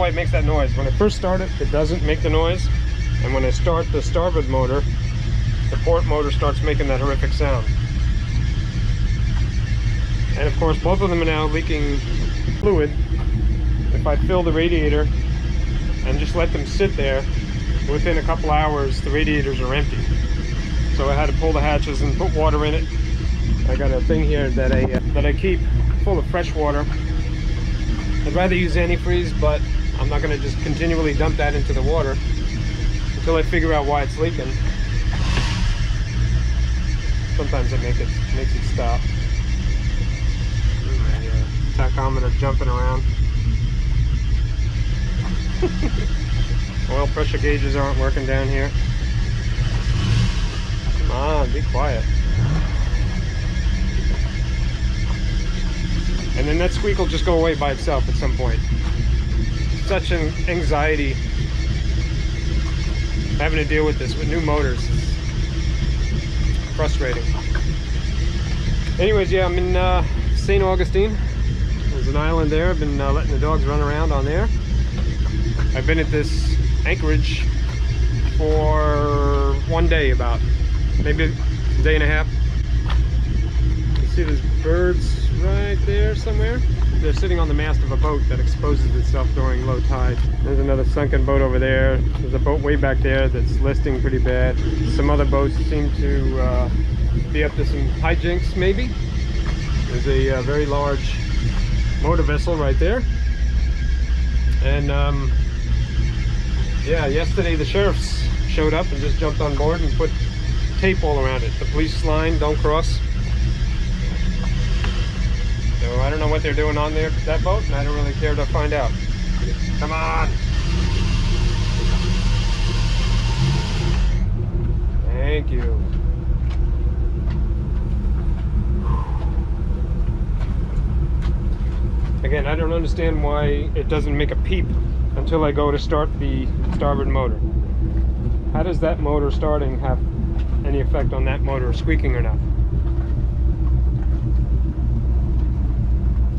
why it makes that noise. When I first start it, it doesn't make the noise. And when I start the starboard motor, the port motor starts making that horrific sound. And of course, both of them are now leaking fluid. If I fill the radiator and just let them sit there, within a couple hours, the radiators are empty. So I had to pull the hatches and put water in it. I got a thing here that I keep full of fresh water. I'd rather use antifreeze, but I'm not going to just continually dump that into the water until I figure out why it's leaking. Sometimes it makes it stop. My tachometer jumping around. Oil pressure gauges aren't working down here. Come on, be quiet. And then that squeak will just go away by itself at some point. Such an anxiety having to deal with this with new motors. It's frustrating. Anyways, yeah, I'm in St. Augustine. There's an island there. I've been letting the dogs run around on there. I've been at this anchorage for one day, about maybe a day and a half. You see those birds right there somewhere? They're sitting on the mast of a boat that exposes itself during low tide. There's another sunken boat over there. There's a boat way back there that's listing pretty bad. Some other boats seem to be up to some hijinks, maybe. There's a very large motor vessel right there. And yeah, yesterday the sheriffs showed up and just jumped on board and put tape all around it. The police line, don't cross. So I don't know what they're doing on there, that boat, and I don't really care to find out. Come on! Thank you. Again, I don't understand why it doesn't make a peep until I go to start the starboard motor. How does that motor starting have any effect on that motor squeaking or not?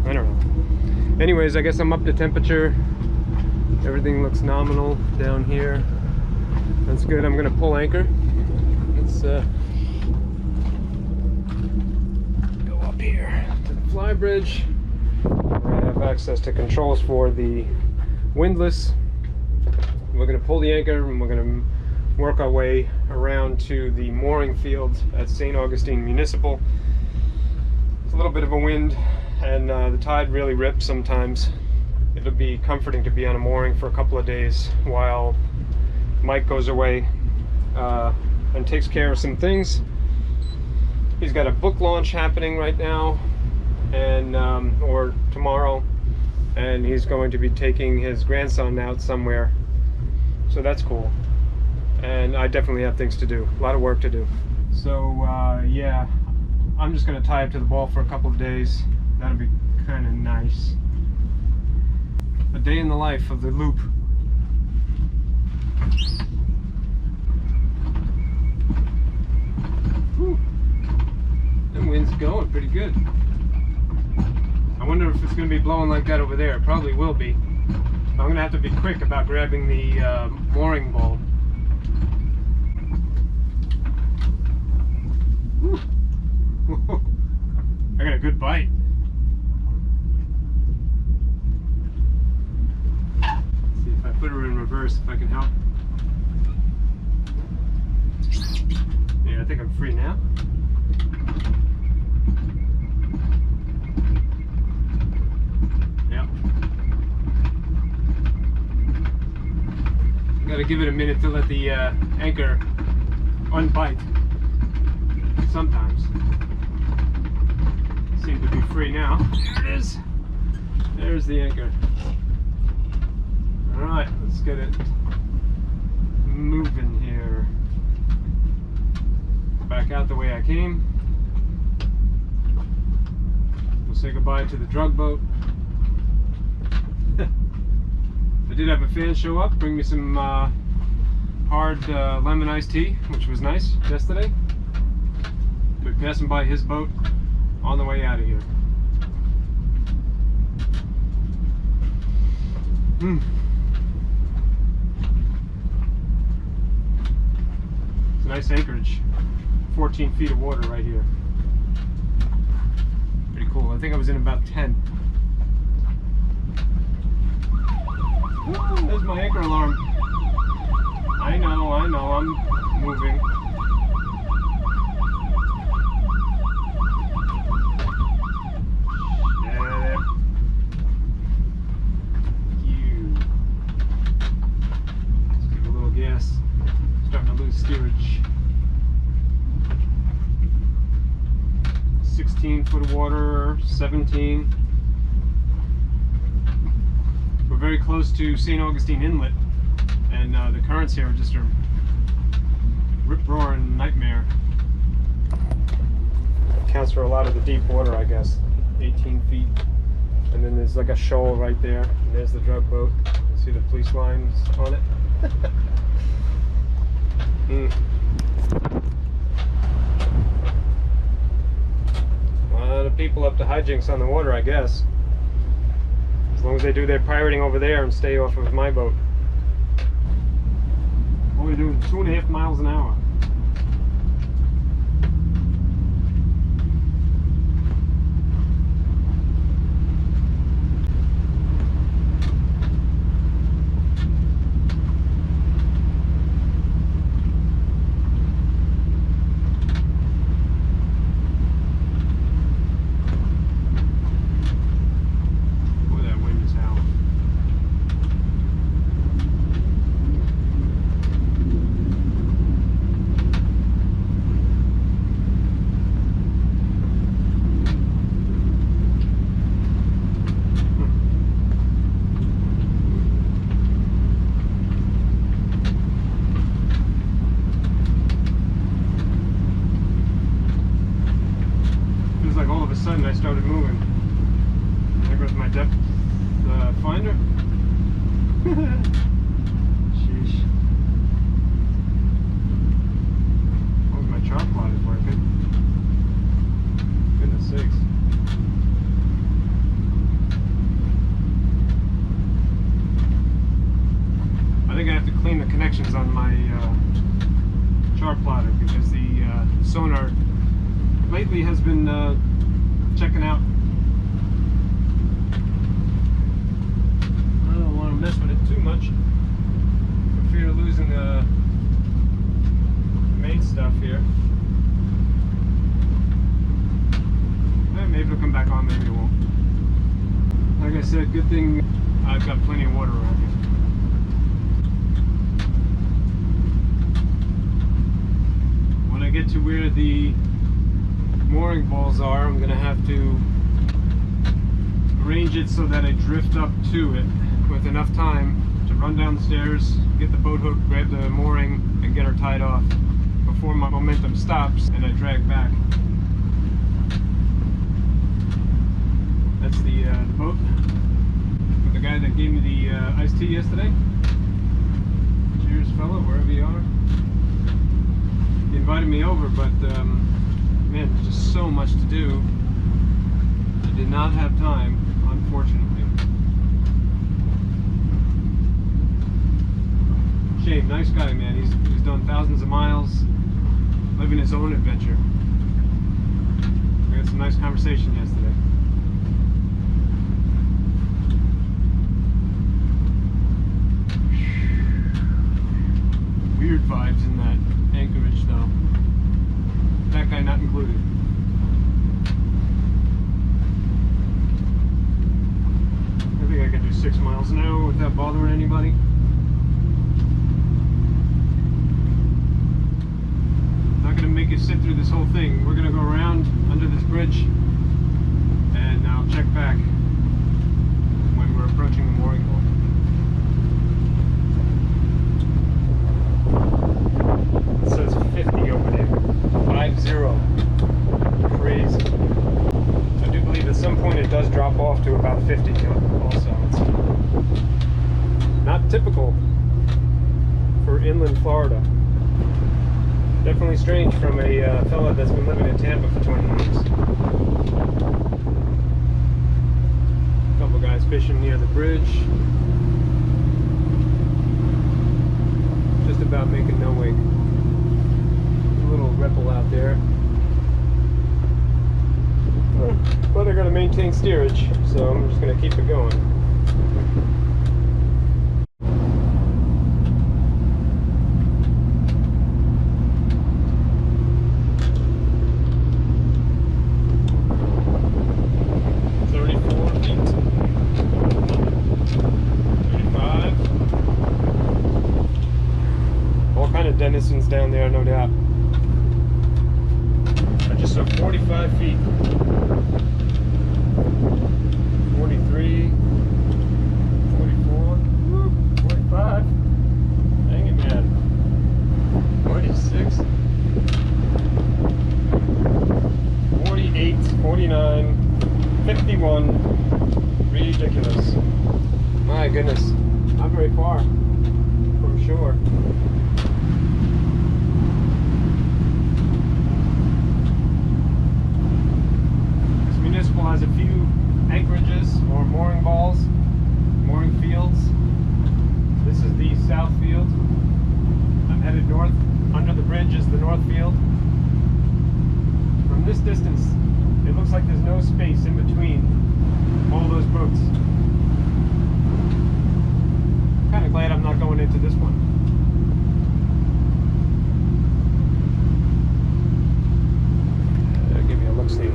I don't know. Anyways, I guess I'm up to temperature. Everything looks nominal down here. That's good. I'm gonna pull anchor. Let's go up here to the fly bridge. We're gonna have access to controls for the windlass. We're gonna pull the anchor and we're gonna work our way around to the mooring field at St. Augustine Municipal. It's a little bit of a wind, and the tide really rips sometimes. It'll be comforting to be on a mooring for a couple of days while Mike goes away and takes care of some things. He's got a book launch happening right now, and or tomorrow, and he's going to be taking his grandson out somewhere, so that's cool. And I definitely have things to do, a lot of work to do. So yeah, I'm just going to tie up to the ball for a couple of days. That'll be kind of nice. A day in the life of the loop. Whew. That wind's going pretty good. I wonder if it's going to be blowing like that over there. It probably will be. I'm going to have to be quick about grabbing the mooring bulb. I got a good bite. Let's see if I put her in reverse, if I can help. Yeah, I think I'm free now. Yep. Gotta give it a minute to let the anchor unbite. Sometimes. Seem to be free now. There it is. There's the anchor. Alright, let's get it moving here. Back out the way I came. We'll say goodbye to the drug boat. I did have a fan show up, bring me some hard lemon iced tea, which was nice yesterday. We're passing by his boat on the way out of here. nice anchorage. 14 feet of water right here. Pretty cool. I think I was in about 10. Ooh, there's my anchor alarm. I know, I'm moving. Yeah, let's give it a little gas. Starting to lose steerage. 16 foot of water, 17. We're very close to St. Augustine Inlet, and the currents here are just a rip-roaring nightmare. Accounts for a lot of the deep water, I guess. 18 feet. And then there's like a shoal right there, and there's the drug boat. You see the police lines on it. A lot of people up to hijinks on the water, I guess. As long as they do their pirating over there and stay off of my boat. Only doing 2.5 miles an hour. Sudden I started moving. There goes my depth finder. Sheesh. Oh, my chart plot is working. Goodness sakes. I think I have to clean the connections on my chart plotter because the sonar lately has been checking out. I don't want to mess with it too much for fear of losing the main stuff here. Maybe it'll come back on, maybe it won't. Like I said, good thing I've got plenty of water around here. When I get to where the mooring balls are, I'm gonna have to arrange it so that I drift up to it with enough time to run down the stairs, get the boat hook, grab the mooring, and get her tied off before my momentum stops and I drag back. That's the boat with the guy that gave me the iced tea yesterday. Cheers, fella, wherever you are. He invited me over, but man, there's just so much to do. I did not have time, unfortunately. Shame, nice guy, man. He's done thousands of miles, living his own adventure. We had some nice conversation yesterday. Weird vibes in that anchorage, though. That guy not included. I think I can do 6 miles an hour without bothering anybody. Not gonna make you sit through this whole thing. We're gonna go around under this bridge and I'll check back when we're approaching the mooring ball. It says 50 over there. 50. Crazy. I do believe at some point it does drop off to about 50 also. It's not typical for inland Florida. Definitely strange from a fella that's been living in Tampa for 20 years. A couple guys fishing near the bridge. Just about making no wake. ripple out there. But I gotta maintain steerage, so I'm just gonna keep it going. Denizens down there, no doubt. I just saw 45 feet. 43, 44, 45. Dang it, man. 46, 48, 49, 51. Ridiculous. My goodness. Not very far from shore. Has a few anchorages or mooring balls, mooring fields. This is the south field. I'm headed north. Under the bridge is the north field. From this distance, it looks like there's no space in between all those boats. Kind of glad I'm not going into this one. Give me a look-see.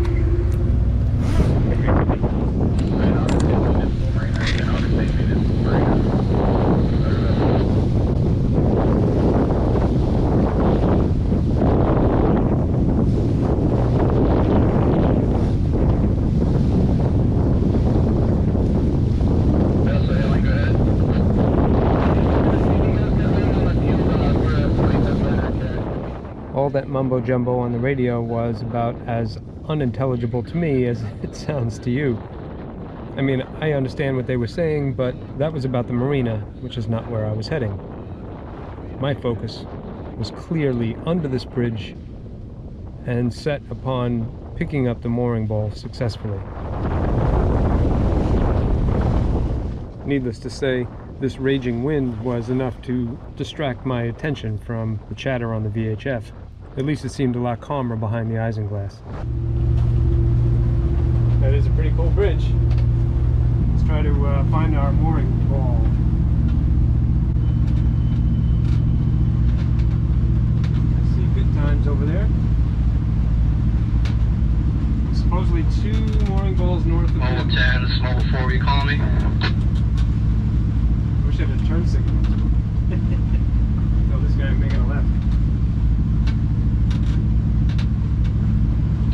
All that mumbo jumbo on the radio was about as unintelligible to me as it sounds to you. I mean, I understand what they were saying, but that was about the marina, which is not where I was heading. My focus was clearly under this bridge and set upon picking up the mooring ball successfully. Needless to say, this raging wind was enough to distract my attention from the chatter on the VHF. At least it seemed a lot calmer behind the isinglass. That is a pretty cool bridge. Let's try to find our mooring ball. I see good times over there. Supposedly 2 mooring balls north of Mobile 10, this is Mobile 4, will you call me? I wish I had a turn signal. No, this guy making a left.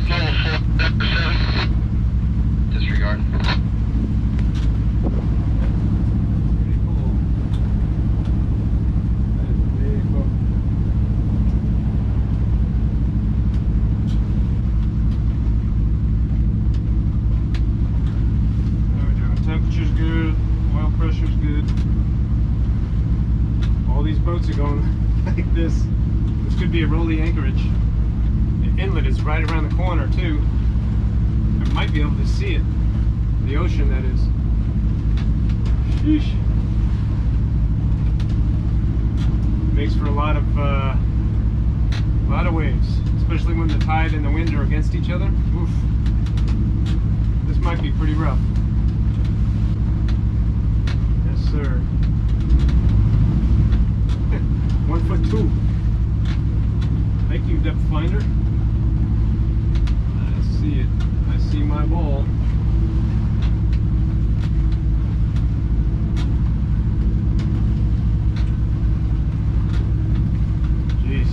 Mobile 4, 7. Disregard. Pretty cool. That is a big boat. How are we doing? Temperature's good, oil pressure's good. All these boats are going like this. This could be a rolling anchorage. The inlet is right around the corner too. I might be able to see it. The ocean, that is. Sheesh. Makes for a lot of waves, especially when the tide and the wind are against each other. Oof. This might be pretty rough. Yes, sir. 1'2". Thank you, depth finder. I see it. I see my ball. Jeez.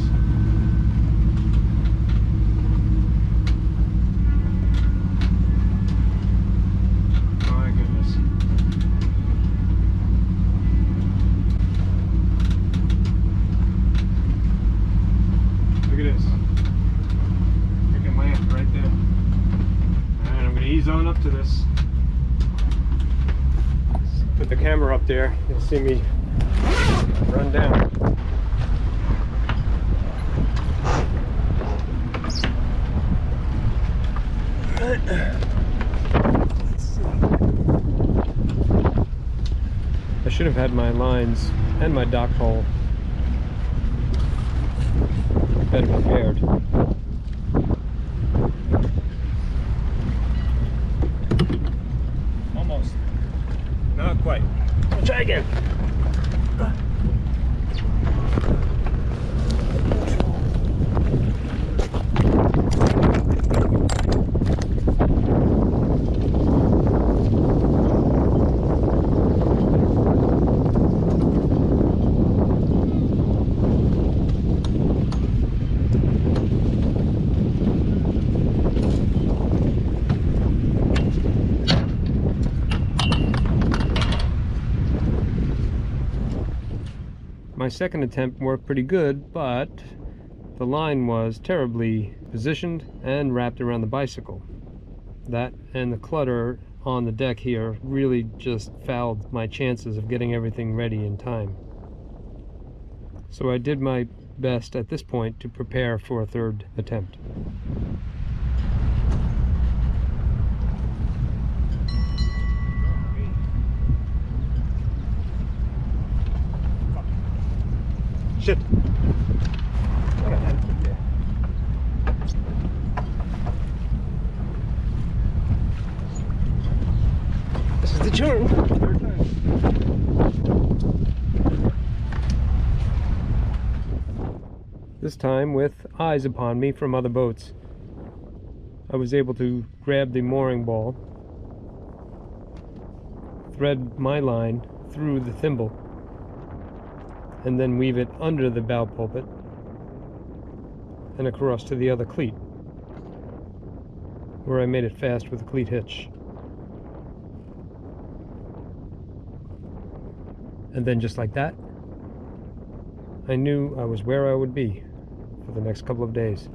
My goodness. Look at this. Freaking lamp right there. Alright, I'm going to ease on up to this. Put the camera up there. You'll see me run down. Let's see. I should have had my lines and my dock hole better prepared. Almost. Not quite. I'll try again. My second attempt worked pretty good, but the line was terribly positioned and wrapped around the bicycle. That and the clutter on the deck here really just fouled my chances of getting everything ready in time. So I did my best at this point to prepare for a third attempt. Shit. What a handful there. This is the turn. Third time. This time with eyes upon me from other boats. I was able to grab the mooring ball, thread my line through the thimble, and then weave it under the bow pulpit and across to the other cleat, where I made it fast with a cleat hitch. And then just like that, I knew I was where I would be for the next couple of days.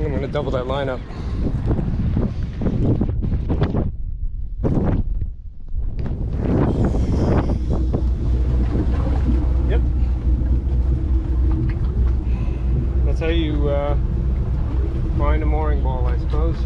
I'm going to double that line up. Yep. That's how you find a mooring ball, I suppose.